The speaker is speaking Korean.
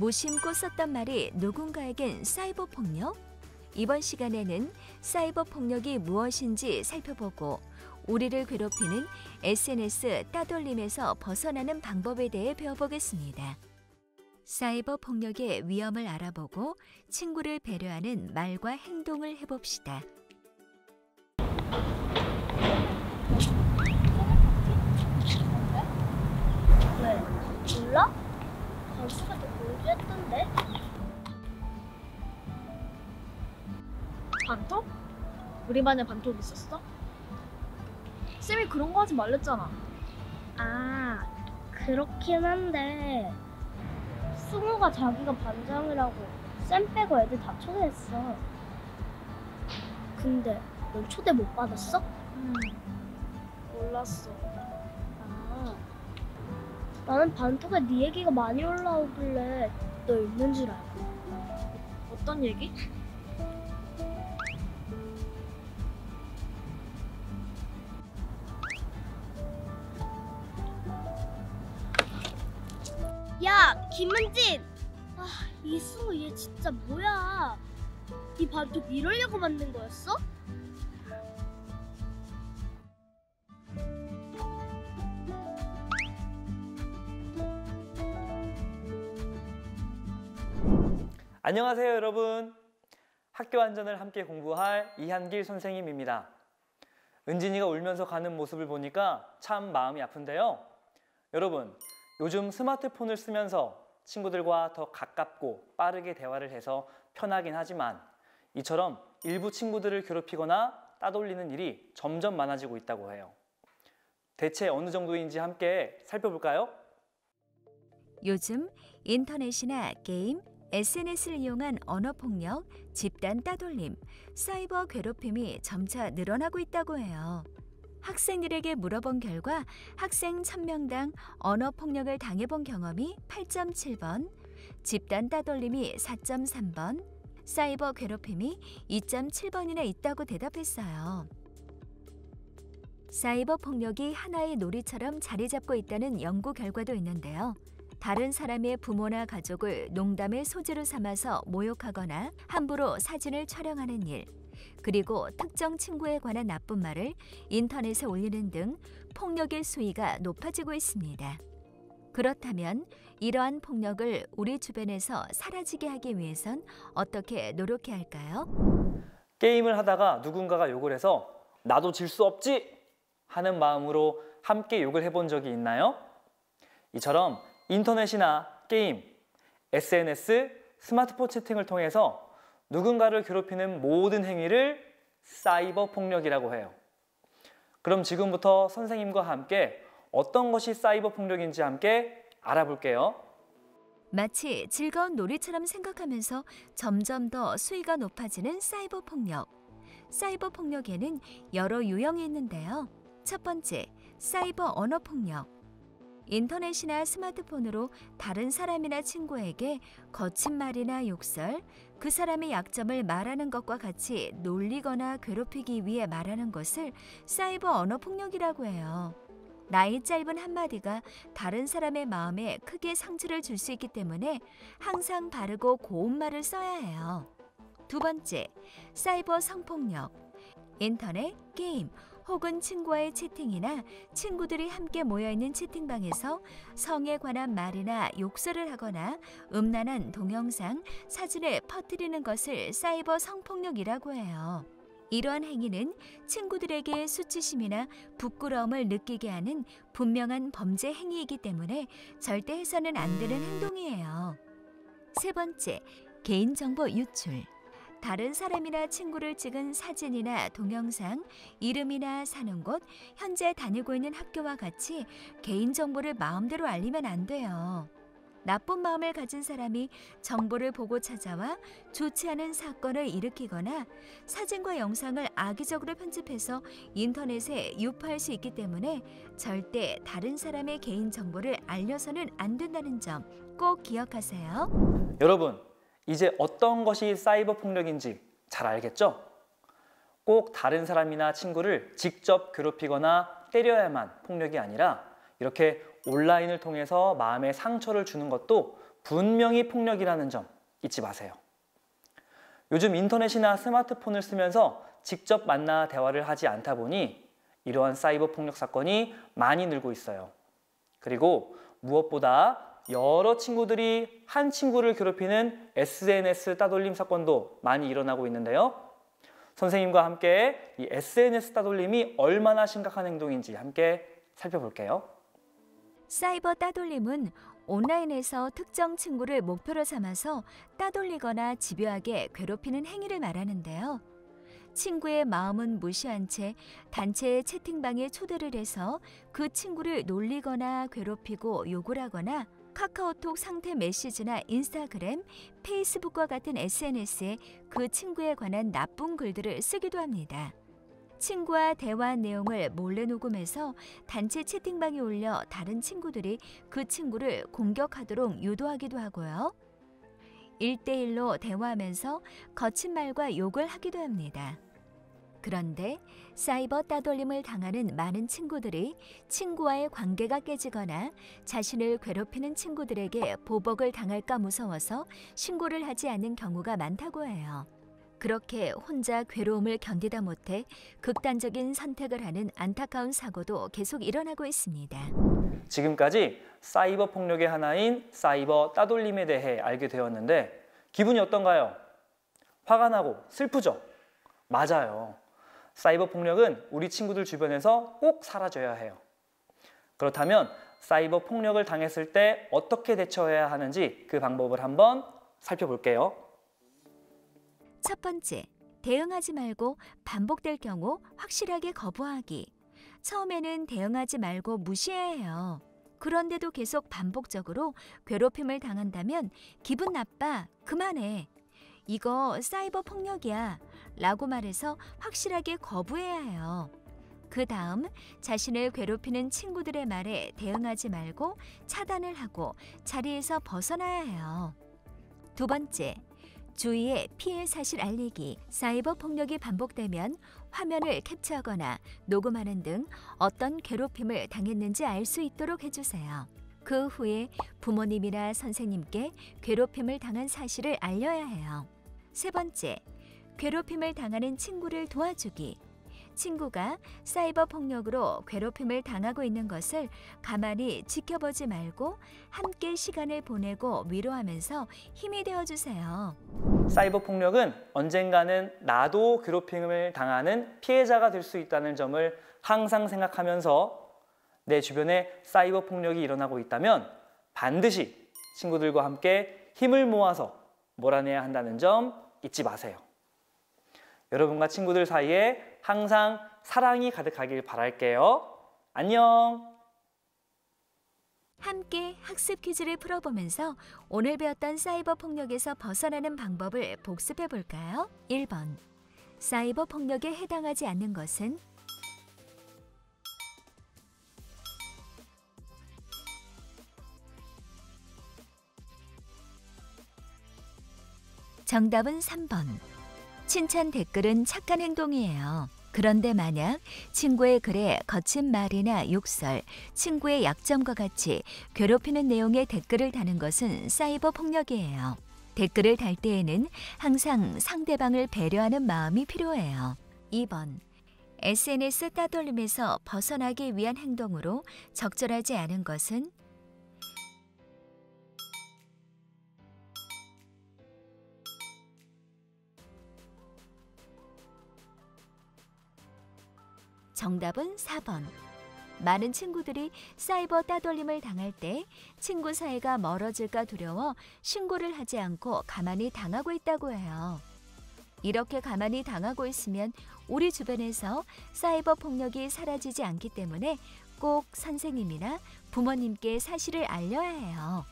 무심코 썼던 말이 누군가에겐 사이버 폭력? 이번 시간에는 사이버 폭력이 무엇인지 살펴보고 우리를 괴롭히는 SNS 따돌림에서 벗어나는 방법에 대해 배워보겠습니다. 사이버 폭력의 위험을 알아보고 친구를 배려하는 말과 행동을 해봅시다. 왜? 몰라? 단수한테 공지했던데? 반톡? 우리 반에 반톡 있었어? 쌤이 그런 거 하지 말랬잖아. 아, 그렇긴 한데 승우가 자기가 반장이라고 쌤 빼고 애들 다 초대했어. 근데 넌 초대 못 받았어? 몰랐어. 아, 나는 반톡에 네 얘기가 많이 올라오길래 너 있는 줄 알고. 어떤 얘기? 야, 김은진! 아, 이승우 얘 진짜 뭐야? 네 반톡 이러려고 만든 거였어? 안녕하세요, 여러분. 학교 안전을 함께 공부할 이한길 선생님입니다. 은진이가 울면서 가는 모습을 보니까 참 마음이 아픈데요. 여러분, 요즘 스마트폰을 쓰면서 친구들과 더 가깝고 빠르게 대화를 해서 편하긴 하지만 이처럼 일부 친구들을 괴롭히거나 따돌리는 일이 점점 많아지고 있다고 해요. 대체 어느 정도인지 함께 살펴볼까요? 요즘 인터넷이나 게임, SNS를 이용한 언어폭력, 집단 따돌림, 사이버 괴롭힘이 점차 늘어나고 있다고 해요. 학생들에게 물어본 결과 학생 1000명당 언어폭력을 당해본 경험이 8.7번, 집단 따돌림이 4.3번, 사이버 괴롭힘이 2.7번이나 있다고 대답했어요. 사이버 폭력이 하나의 놀이처럼 자리 잡고 있다는 연구 결과도 있는데요. 다른 사람의 부모나 가족을 농담의 소재로 삼아서 모욕하거나 함부로 사진을 촬영하는 일, 그리고 특정 친구에 관한 나쁜 말을 인터넷에 올리는 등 폭력의 수위가 높아지고 있습니다. 그렇다면 이러한 폭력을 우리 주변에서 사라지게 하기 위해선 어떻게 노력해야 할까요? 게임을 하다가 누군가가 욕을 해서 나도 질 수 없지! 하는 마음으로 함께 욕을 해본 적이 있나요? 이처럼 인터넷이나 게임, SNS, 스마트폰 채팅을 통해서 누군가를 괴롭히는 모든 행위를 사이버 폭력이라고 해요. 그럼 지금부터 선생님과 함께 어떤 것이 사이버 폭력인지 함께 알아볼게요. 마치 즐거운 놀이처럼 생각하면서 점점 더 수위가 높아지는 사이버 폭력. 사이버 폭력에는 여러 유형이 있는데요. 첫 번째, 사이버 언어 폭력. 인터넷이나 스마트폰으로 다른 사람이나 친구에게 거친 말이나 욕설, 그 사람의 약점을 말하는 것과 같이 놀리거나 괴롭히기 위해 말하는 것을 사이버 언어 폭력이라고 해요. 나이 짧은 한마디가 다른 사람의 마음에 크게 상처를 줄 수 있기 때문에 항상 바르고 고운 말을 써야 해요. 두 번째, 사이버 성폭력. 인터넷, 게임, 혹은 친구와의 채팅이나 친구들이 함께 모여있는 채팅방에서 성에 관한 말이나 욕설을 하거나 음란한 동영상, 사진을 퍼뜨리는 것을 사이버 성폭력이라고 해요. 이러한 행위는 친구들에게 수치심이나 부끄러움을 느끼게 하는 분명한 범죄 행위이기 때문에 절대 해서는 안 되는 행동이에요. 세 번째, 개인정보 유출. 다른 사람이나 친구를 찍은 사진이나 동영상, 이름이나 사는 곳, 현재 다니고 있는 학교와 같이 개인정보를 마음대로 알리면 안 돼요. 나쁜 마음을 가진 사람이 정보를 보고 찾아와 좋지 않은 사건을 일으키거나 사진과 영상을 악의적으로 편집해서 인터넷에 유포할 수 있기 때문에 절대 다른 사람의 개인정보를 알려서는 안 된다는 점 꼭 기억하세요. 여러분, 이제 어떤 것이 사이버 폭력인지 잘 알겠죠? 꼭 다른 사람이나 친구를 직접 괴롭히거나 때려야만 폭력이 아니라 이렇게 온라인을 통해서 마음에 상처를 주는 것도 분명히 폭력이라는 점 잊지 마세요. 요즘 인터넷이나 스마트폰을 쓰면서 직접 만나 대화를 하지 않다 보니 이러한 사이버 폭력 사건이 많이 늘고 있어요. 그리고 무엇보다 여러 친구들이 한 친구를 괴롭히는 SNS 따돌림 사건도 많이 일어나고 있는데요. 선생님과 함께 이 SNS 따돌림이 얼마나 심각한 행동인지 함께 살펴볼게요. 사이버 따돌림은 온라인에서 특정 친구를 목표로 삼아서 따돌리거나 집요하게 괴롭히는 행위를 말하는데요. 친구의 마음은 무시한 채 단체의 채팅방에 초대를 해서 그 친구를 놀리거나 괴롭히고 욕을 하거나 카카오톡 상태 메시지나 인스타그램, 페이스북과 같은 SNS에 그 친구에 관한 나쁜 글들을 쓰기도 합니다. 친구와 대화한 내용을 몰래 녹음해서 단체 채팅방에 올려 다른 친구들이 그 친구를 공격하도록 유도하기도 하고요. 1대1로 대화하면서 거친 말과 욕을 하기도 합니다. 그런데 사이버 따돌림을 당하는 많은 친구들이 친구와의 관계가 깨지거나 자신을 괴롭히는 친구들에게 보복을 당할까 무서워서 신고를 하지 않는 경우가 많다고 해요. 그렇게 혼자 괴로움을 견디다 못해 극단적인 선택을 하는 안타까운 사고도 계속 일어나고 있습니다. 지금까지 사이버 폭력의 하나인 사이버 따돌림에 대해 알게 되었는데 기분이 어떤가요? 화가 나고 슬프죠? 맞아요. 사이버 폭력은 우리 친구들 주변에서 꼭 사라져야 해요. 그렇다면 사이버 폭력을 당했을 때 어떻게 대처해야 하는지 그 방법을 한번 살펴볼게요. 첫 번째, 대응하지 말고 반복될 경우 확실하게 거부하기. 처음에는 대응하지 말고 무시해야 해요. 그런데도 계속 반복적으로 괴롭힘을 당한다면 기분 나빠, 그만해. 이거 사이버 폭력이야 라고 말해서 확실하게 거부해야 해요. 그 다음 자신을 괴롭히는 친구들의 말에 대응하지 말고 차단을 하고 자리에서 벗어나야 해요. 두 번째, 주위에 피해 사실 알리기. 사이버 폭력이 반복되면 화면을 캡처하거나 녹음하는 등 어떤 괴롭힘을 당했는지 알 수 있도록 해주세요. 그 후에 부모님이나 선생님께 괴롭힘을 당한 사실을 알려야 해요. 세 번째, 괴롭힘을 당하는 친구를 도와주기. 친구가 사이버 폭력으로 괴롭힘을 당하고 있는 것을 가만히 지켜보지 말고 함께 시간을 보내고 위로하면서 힘이 되어주세요. 사이버 폭력은 언젠가는 나도 괴롭힘을 당하는 피해자가 될 수 있다는 점을 항상 생각하면서 내 주변에 사이버 폭력이 일어나고 있다면 반드시 친구들과 함께 힘을 모아서 몰아내야 한다는 점 잊지 마세요. 여러분과 친구들 사이에 항상 사랑이 가득하길 바랄게요. 안녕! 함께 학습 퀴즈를 풀어보면서 오늘 배웠던 사이버 폭력에서 벗어나는 방법을 복습해 볼까요? 1번. 사이버 폭력에 해당하지 않는 것은? 정답은 3번. 칭찬 댓글은 착한 행동이에요. 그런데 만약 친구의 글에 거친 말이나 욕설, 친구의 약점과 같이 괴롭히는 내용의 댓글을 다는 것은 사이버 폭력이에요. 댓글을 달 때에는 항상 상대방을 배려하는 마음이 필요해요. 2번. SNS 따돌림에서 벗어나기 위한 행동으로 적절하지 않은 것은? 정답은 4번. 많은 친구들이 사이버 따돌림을 당할 때 친구 사이가 멀어질까 두려워 신고를 하지 않고 가만히 당하고 있다고 해요. 이렇게 가만히 당하고 있으면 우리 주변에서 사이버 폭력이 사라지지 않기 때문에 꼭 선생님이나 부모님께 사실을 알려야 해요.